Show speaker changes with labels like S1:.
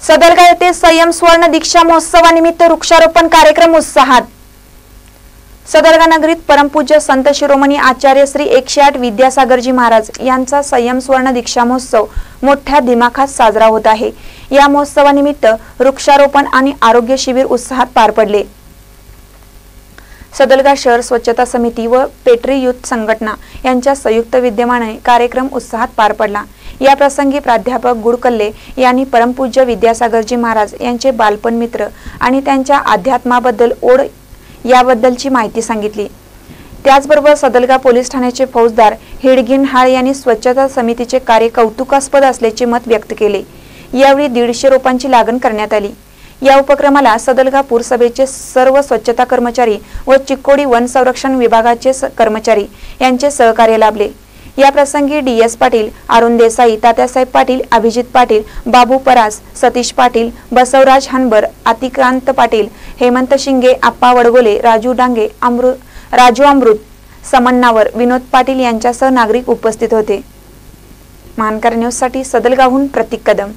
S1: सदलगा येथे संयम स्वर्ण दीक्षा महोत्सवानिमित्त वृक्षारोपण कार्यक्रम उत्साहात। सदलगा नगरीत परमपूज्य संत शिरोमणी आचार्य श्री 108 विद्यासागरजी महाराज यांचा संयम स्वर्ण दीक्षा महोत्सव मोठ्या दिमाखात साजरा होत आहे। या महोत्सवानिमित्त वृक्षारोपण आणि आरोग्य शिबिर उत्साहात पार पडले। सदलगा शहर स्वच्छता समिती व पेटरी युथ संघटना यांच्या संयुक्त विद्यमाने कार्यक्रम उत्साहात पार पडला। या प्रसंगी प्राध्यापक गुडकल्ले यांनी परमपूज्य विद्यासागरजी महाराज यांचे बालपण मित्र आणि त्यांच्या अध्यात्माबद्दल ओढ याबद्दलची माहिती सांगितली। त्याचबरोबर सदलगा पोलीस ठाण्याचे फौजदार हिडगिनहाळ यांनी स्वच्छता समितीचे कार्य कौतुकास्पद असल्याचे मत व्यक्त केले। यावेळी 150 रोपांची लागण करण्यात आली। या उपक्रमाला सदलगा पुरसभेचे सर्व स्वच्छता कर्मचारी व चिक्कोडी वन संरक्षण विभागाचे कर्मचारी यांचे सहकार्य लाभले। या प्रसंगी DS पाटील, अरुण देसाई, तात्यासाहेब पाटील, अभिजित पाटील, बाबू परास, सतीश पाटील, बसवराज हनबर, अतिक्रांत पाटील, हेमंत शिंगे, आप्पा वडगोले, राजू डांगे, राजू अमृत, समन्नावर, विनोद पाटील यांच्यासह नागरिक उपस्थित होते। महानकर न्यूज साठी सदलगाहून प्रतीक कदम।